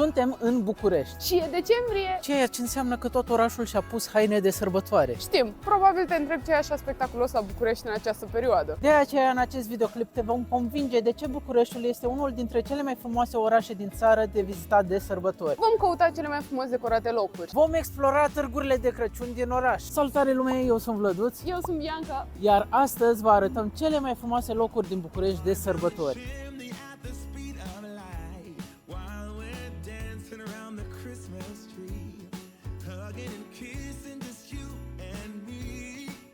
Suntem în București. Și e decembrie. Ceea ce înseamnă că tot orașul și-a pus haine de sărbătoare. Știm, probabil te întreb ce e așa spectaculos la București în această perioadă. De aceea, în acest videoclip te vom convinge de ce Bucureștiul este unul dintre cele mai frumoase orașe din țară de vizitat de sărbători. Vom căuta cele mai frumos decorate locuri. Vom explora târgurile de Crăciun din oraș. Salutare lume, eu sunt Vlăduț. Eu sunt Bianca. Iar astăzi vă arătăm cele mai frumoase locuri din București de sărbători.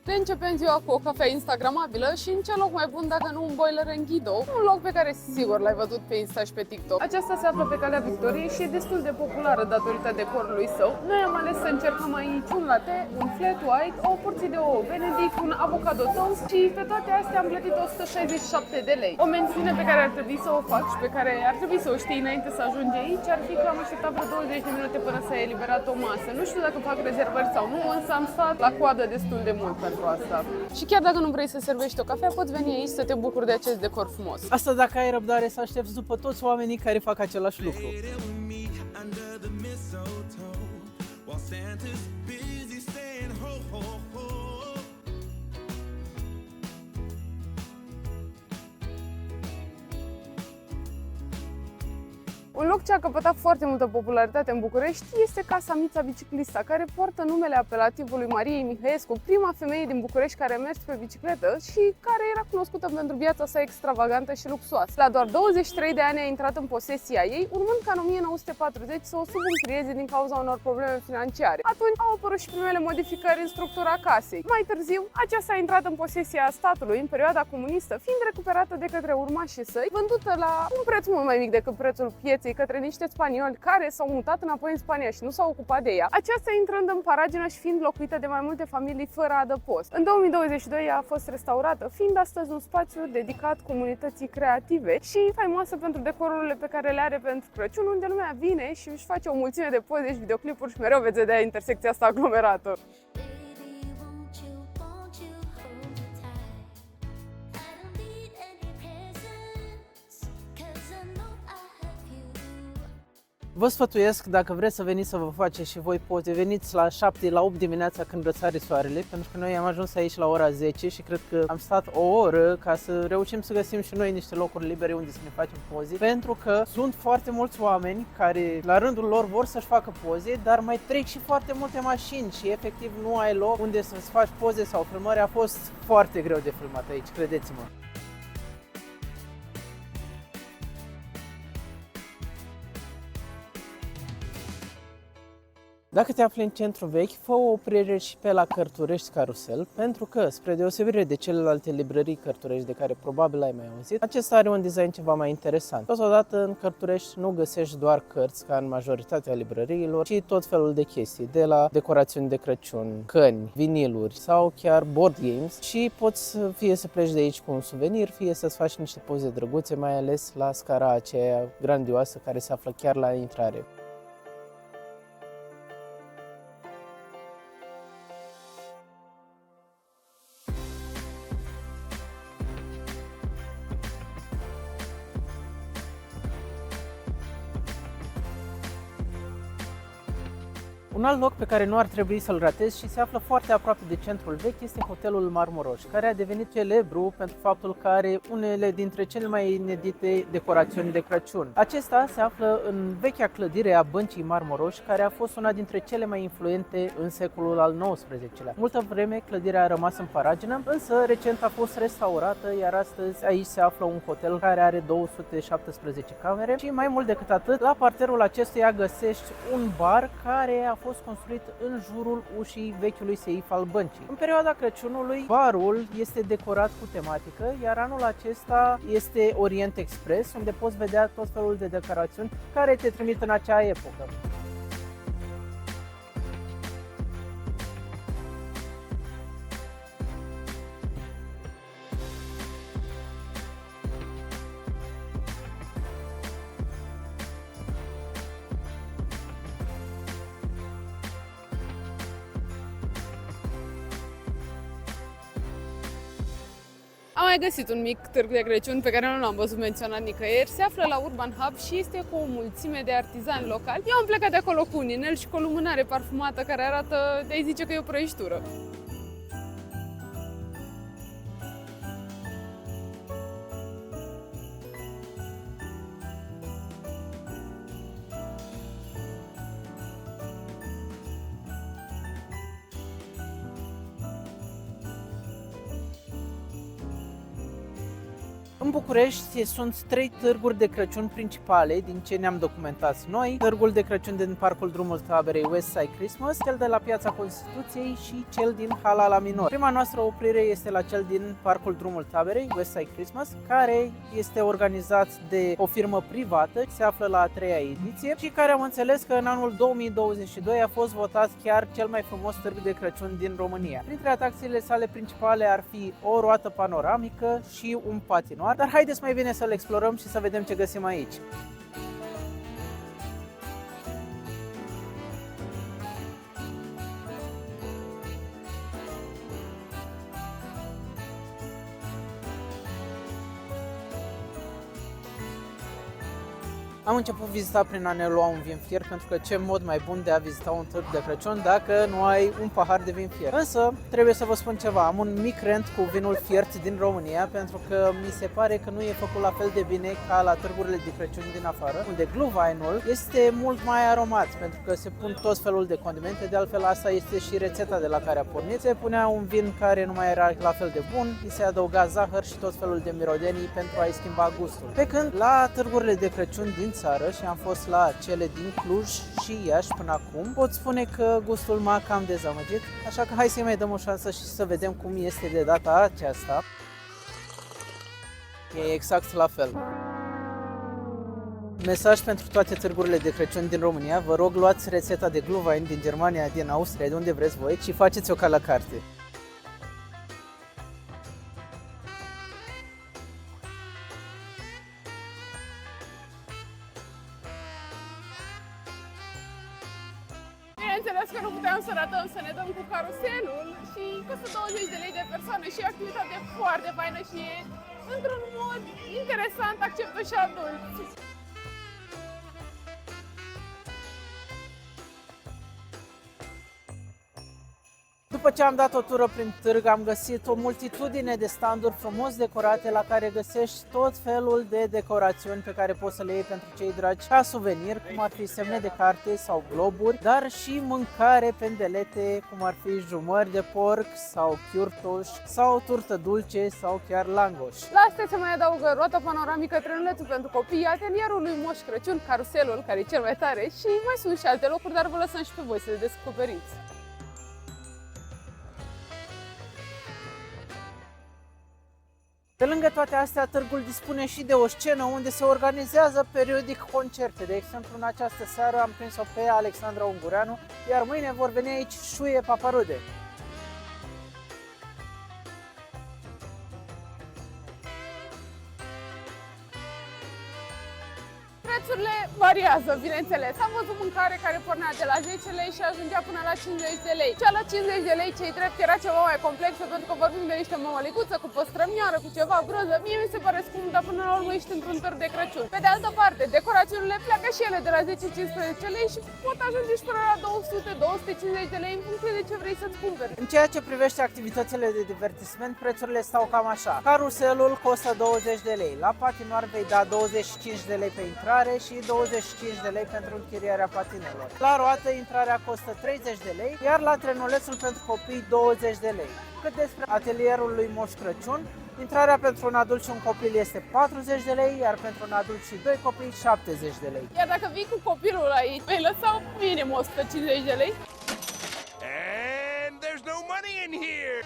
Ne începem ziua cu o cafea instagramabilă și în ce loc mai bun dacă nu un boiler în Ghido, un loc pe care sigur l-ai văzut pe Insta și pe TikTok. Aceasta se află pe Calea Victoriei și e destul de populară datorită decorului său. Noi am ales să încercăm aici un latte, un flat white, o porție de ouă Benedict, un avocado toast și pe toate astea am plătit 167 de lei. O mențiune pe care ar trebui să o fac și pe care ar trebui să o știi înainte să ajungi aici ar fi că am așteptat vreo 20 de minute până s-a eliberat o masă. Nu știu dacă fac rezervări sau nu, însă am stat la coadă destul de mult pentru asta. Și chiar dacă nu vrei să servești o cafea, poți veni aici să te bucuri de acest decor frumos. Asta dacă ai răbdare să aștepți după toți oamenii care fac același lucru. Un loc ce a căpătat foarte multă popularitate în București este Casa Mița Biciclista, care poartă numele apelativului Mariei Mihăescu, prima femeie din București care a mers pe bicicletă și care era cunoscută pentru viața sa extravagantă și luxoasă. La doar 23 de ani a intrat în posesia ei, urmând ca în 1940 să o subînchirieze din cauza unor probleme financiare. Atunci au apărut și primele modificări în structura casei. Mai târziu, aceasta a intrat în posesia statului în perioada comunistă, fiind recuperată de către urmașii săi, vândută la un preț mult mai mic decât prețul pieței către niște spanioli care s-au mutat înapoi în Spania și nu s-au ocupat de ea, aceasta intrând în paragină și fiind locuită de mai multe familii fără adăpost. În 2022 ea a fost restaurată, fiind astăzi un spațiu dedicat comunității creative și faimoasă pentru decorurile pe care le are pentru Crăciun, unde lumea vine și își face o mulțime de poze și videoclipuri și mereu veți vedea intersecția asta aglomerată. Vă sfătuiesc, dacă vreți să veniți să vă faceți și voi poze, veniți la 7, la 8 dimineața când răsare soarele, pentru că noi am ajuns aici la ora 10 și cred că am stat o oră ca să reușim să găsim și noi niște locuri libere unde să ne facem poze, pentru că sunt foarte mulți oameni care la rândul lor vor să-și facă poze, dar mai trec și foarte multe mașini și efectiv nu ai loc unde să-ți faci poze sau filmări. A fost foarte greu de filmat aici, credeți-mă. Dacă te afli în centru vechi, fă o oprire și pe la Cărturești Carusel, pentru că, spre deosebire de celelalte librării Cărturești de care probabil ai mai auzit, acesta are un design ceva mai interesant. Totodată, în Cărturești nu găsești doar cărți, ca în majoritatea librăriilor, ci tot felul de chestii, de la decorațiuni de Crăciun, căni, viniluri sau chiar board games și poți fie să pleci de aici cu un suvenir, fie să-ți faci niște poze drăguțe, mai ales la scara aceea grandioasă care se află chiar la intrare. Un alt loc pe care nu ar trebui să-l ratezi și se află foarte aproape de centrul vechi este Hotelul Marmoroș, care a devenit celebru pentru faptul că are unele dintre cele mai inedite decorațiuni de Crăciun. Acesta se află în vechea clădire a Băncii Marmoroș, care a fost una dintre cele mai influente în secolul al XIX-lea. Multă vreme clădirea a rămas în paragină, însă recent a fost restaurată, iar astăzi aici se află un hotel care are 217 camere și mai mult decât atât, la parterul acestuia găsești un bar care a fost construit în jurul ușii vechiului seif al băncii. În perioada Crăciunului, barul este decorat cu tematică, iar anul acesta este Orient Express, unde poți vedea tot felul de decorațiuni care te trimit în acea epocă. Am mai găsit un mic târg de Crăciun pe care nu l-am văzut menționat nicăieri. Se află la Urban Hub și este cu o mulțime de artizani locali. Eu am plecat de acolo cu un inel și cu o lumânare parfumată care arată, de-ai zice că e o prăjitură. În București sunt 3 târguri de Crăciun principale din ce ne-am documentat noi. Târgul de Crăciun din Parcul Drumul Taberei West Side Christmas, cel de la Piața Constituției și cel din Hala la Minor. Prima noastră oprire este la cel din Parcul Drumul Taberei West Side Christmas, care este organizat de o firmă privată, se află la a 3-a ediție și care am înțeles că în anul 2022 a fost votat chiar cel mai frumos târg de Crăciun din România. Printre atracțiile sale principale ar fi o roată panoramică și un patinoar. Dar haideți mai bine să-l explorăm și să vedem ce găsim aici. Am început vizita prin a ne lua un vin fiert, pentru că ce mod mai bun de a vizita un târg de Crăciun dacă nu ai un pahar de vin fiert. Însă, trebuie să vă spun ceva, am un mic rent cu vinul fiert din România, pentru că mi se pare că nu e făcut la fel de bine ca la târgurile de Crăciun din afară, unde glühweinul este mult mai aromat, pentru că se pun tot felul de condimente, de altfel asta este și rețeta de la care a pornit. Se punea un vin care nu mai era la fel de bun, îi se adăuga zahăr și tot felul de mirodenii pentru a-i schimba gustul. Pe când la târgurile de Crăciun din țară, și am fost la cele din Cluj și Iași până acum, pot spune că gustul m-a cam dezamăgit, așa că hai să-i mai dăm o șansă și să vedem cum este de data aceasta. E exact la fel. Mesaj pentru toate târgurile de Crăciun din România: vă rog, luați rețeta de glühwein din Germania, din Austria, de unde vreți voi și faceți-o ca la carte. Bineînțeles că nu puteam să ratăm să ne dăm cu caruselul și costă 20 de lei de persoană și e o activitate foarte faină și e, într-un mod interesant, acceptă și adulți. După ce am dat o tură prin târg, am găsit o multitudine de standuri frumos decorate la care găsești tot felul de decorațiuni pe care poți să le iei pentru cei dragi ca suvenir, cum ar fi semne de carte sau globuri, dar și mâncare, pendelete, cum ar fi jumări de porc sau chiurtoși sau turtă dulce sau chiar langoș. La astea se mai adaugă roata panoramică, trenulețul pentru copii, atelierul lui Moș Crăciun, caruselul, care e cel mai tare, și mai sunt și alte locuri, dar vă lăsăm și pe voi să le descoperiți. Pe lângă toate astea, târgul dispune și de o scenă unde se organizează periodic concerte. De exemplu, în această seară am prins-o pe Alexandra Ungureanu, iar mâine vor veni aici Șuie Paparude. Prețurile variază, bineînțeles. Am văzut mâncare care pornea de la 10 lei și ajungea până la 50 de lei. Cea la 50 de lei, cei drept, era ceva mai complexă, pentru că vorbim de niște mămăliguță cu păstrămioară, cu ceva brânză. Mie mi se pare scump, dar până la urmă ești într-un târg de Crăciun. Pe de altă parte, decorațiunile pleacă și ele de la 10-15 lei și pot ajunge și până la 200-250 de lei în funcție de ce vrei să-ți cumperi. În ceea ce privește activitățile de divertisment, prețurile stau cam așa. Caruselul costă 20 de lei, la patinoar vei da 25 de lei pe intrare și 25 de lei pentru închirierea patinelor. La roată, intrarea costă 30 de lei, iar la trenulețul pentru copii 20 de lei. Cât despre atelierul lui Moș Crăciun, intrarea pentru un adult și un copil este 40 de lei, iar pentru un adult și 2 copii 70 de lei. Iar dacă vii cu copilul aici, vei lăsa minim 150 de lei. And there's no money in here!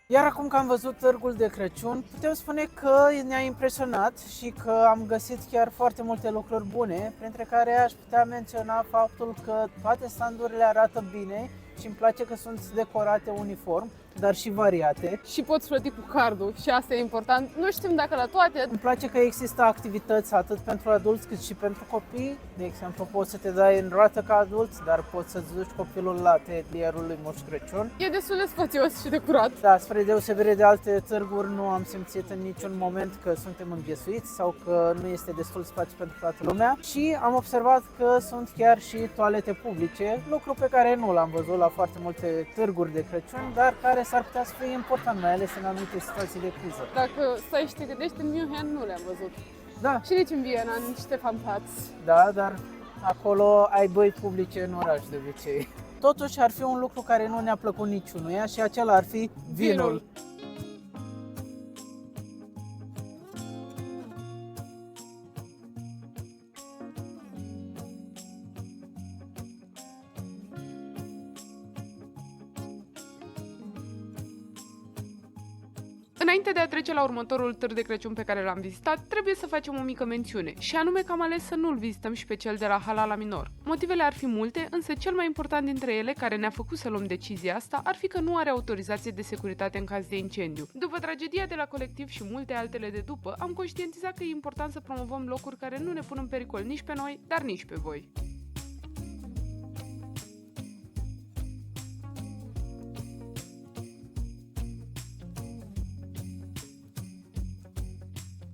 Iar acum că am văzut târgul de Crăciun, putem spune că ne-a impresionat și că am găsit chiar foarte multe lucruri bune, printre care aș putea menționa faptul că toate standurile arată bine și îmi place că sunt decorate uniform. dar și variate. Și poți plăti cu cardul și asta e important. Nu știm dacă la toate. Îmi place că există activități atât pentru adulți cât și pentru copii. De exemplu, poți să te dai în roată ca adult, dar poți să-ți duci copilul la atelierul lui Moș Crăciun. E destul de spațios și de curat. Da, spre deosebire de alte târguri, nu am simțit în niciun moment că suntem înghesuiți sau că nu este destul spațiu pentru toată lumea. Și am observat că sunt chiar și toalete publice, lucru pe care nu l-am văzut la foarte multe târguri de Crăciun, dar care s-ar putea să fie important, mai ales în anumite situații de criză. Dacă stai și te gândești, în München nu le-am văzut. Da, Și nici în Viena, nici Stefan Platz. da, dar acolo ai băi publice în oraș de obicei. Totuși ar fi un lucru care nu ne-a plăcut niciunuia și acela ar fi vinul. Înainte de a trece la următorul târg de Crăciun pe care l-am vizitat, trebuie să facem o mică mențiune, și anume că am ales să nu-l vizităm și pe cel de la Hala la Minor. Motivele ar fi multe, însă cel mai important dintre ele, care ne-a făcut să luăm decizia asta, ar fi că nu are autorizație de securitate în caz de incendiu. După tragedia de la Colectiv și multe altele de după, am conștientizat că e important să promovăm locuri care nu ne pun în pericol nici pe noi, dar nici pe voi.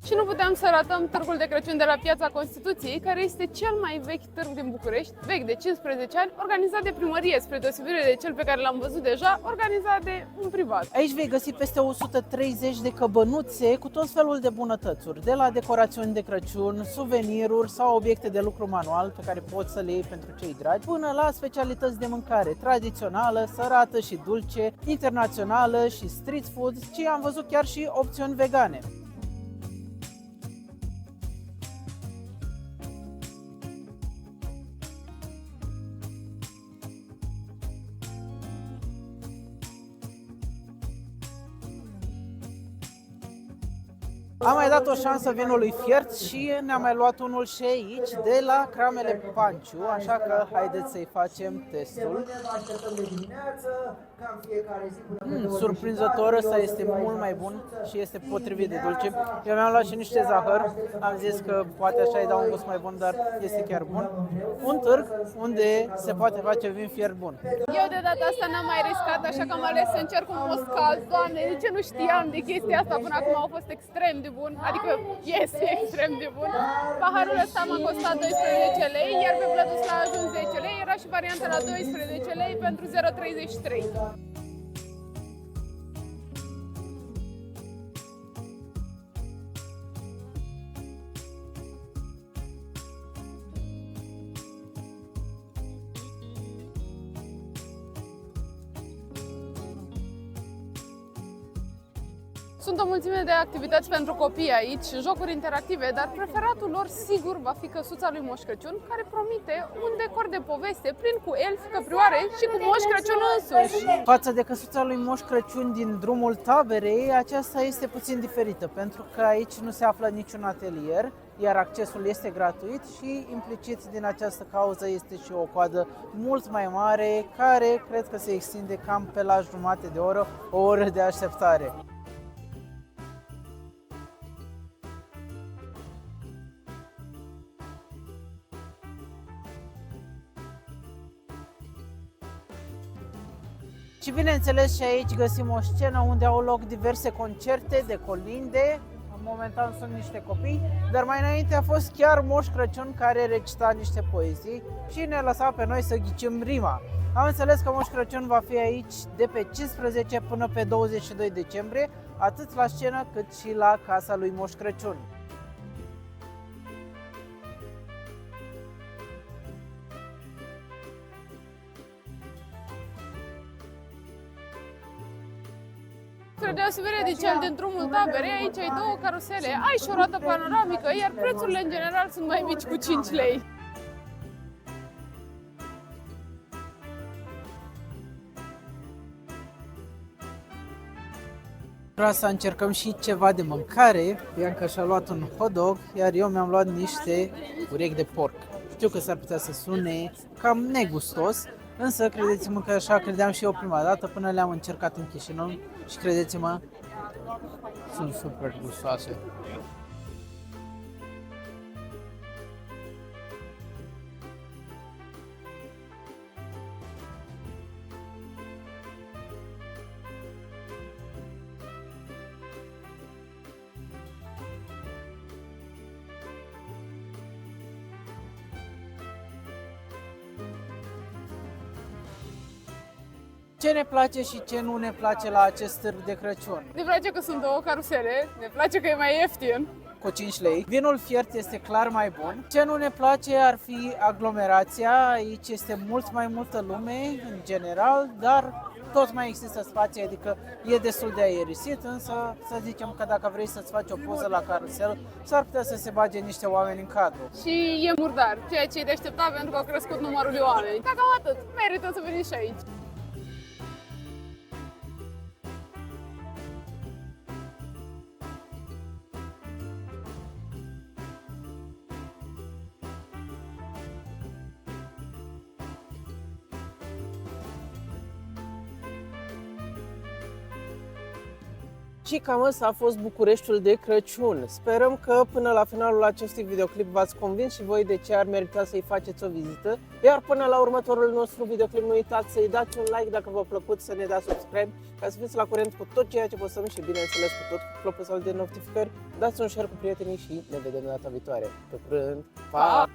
Și nu puteam să ratăm târgul de Crăciun de la Piața Constituției, care este cel mai vechi târg din București, vechi de 15 ani, organizat de primărie, spre deosebire de cel pe care l-am văzut deja, organizat de un privat. Aici vei găsi peste 130 de căbănuțe cu tot felul de bunătățuri, de la decorațiuni de Crăciun, suveniruri sau obiecte de lucru manual pe care poți să le iei pentru cei dragi, până la specialități de mâncare tradițională, sărată și dulce, internațională și street food, și am văzut chiar și opțiuni vegane. Am mai dat o șansă vinului fiert și ne-am mai luat unul și aici, de la Cramele Panciu, așa că haideți să-i facem testul. Surprinzător, ăsta este mult mai bun și este potrivit de dulce. Eu mi-am luat și niște zahăr, am zis că poate așa îi dau un gust mai bun, dar este chiar bun. Un târg unde se poate face vin fiert bun. Eu de data asta n-am mai riscat, așa că am ales să încerc un most cald. Doamne, de ce nu știam de chestia asta până acum? A fost extrem de bun, adică este extrem de bun. Paharul ăsta m-a costat 12 lei, iar pe Blădus l-a ajuns 10 lei, era și varianta la 12 lei pentru 0,33. Sunt o mulțime de activități pentru copii aici, jocuri interactive, dar preferatul lor sigur va fi căsuța lui Moș Crăciun, care promite un decor de poveste plin cu elfi, căprioare și cu Moș Crăciun însuși. Față de căsuța lui Moș Crăciun din drumul taberei, aceasta este puțin diferită, pentru că aici nu se află niciun atelier, iar accesul este gratuit și implicit din această cauză este și o coadă mult mai mare, care cred că se extinde cam pe la jumătate de oră, o oră de așteptare. Și bineînțeles și aici găsim o scenă unde au loc diverse concerte de colinde. Momentan sunt niște copii, dar mai înainte a fost chiar Moș Crăciun care recita niște poezii și ne lăsa pe noi să ghicim rima. Am înțeles că Moș Crăciun va fi aici de pe 15 până pe 22 decembrie, atât la scenă cât și la casa lui Moș Crăciun. Spre deosebire de cel din drumul taberei, aici ai două carusele, ai și o roată panoramică, iar prețurile în general sunt mai mici cu 5 lei. Vreau să încercăm și ceva de mâncare. Bianca și-a luat un hot dog, iar eu mi-am luat niște urechi de porc. Știu că s-ar putea să sune cam negustos, Însă, credeți-mă că așa credeam și eu prima dată până le-am încercat în Chișinău și credeți-mă, sunt super gustoase. Ce ne place și ce nu ne place la acest târg de Crăciun? Ne place că sunt două carusele, ne place că e mai ieftin. Cu 5 lei. Vinul fiert este clar mai bun. Ce nu ne place ar fi aglomerația. Aici este mult mai multă lume în general, dar tot mai există spații, adică e destul de aerisit, însă să zicem că dacă vrei să-ți faci o poză la carusel, s-ar putea să se bage niște oameni în cadru. Și e murdar, ceea ce e de așteptat pentru că au crescut numărul de oameni. Dar cam atât, merită să veniți și aici. Și cam ăsta a fost Bucureștiul de Crăciun. Sperăm că până la finalul acestui videoclip v-ați convins și voi de ce ar merita să-i faceți o vizită. Iar până la următorul nostru videoclip nu uitați să-i dați un like dacă v-a plăcut, să ne dați subscribe ca să fiți la curent cu tot ceea ce postăm și bineînțeles cu tot cu clopoțelul de notificări. Dați un share cu prietenii și ne vedem data viitoare. Pe curând! Pa!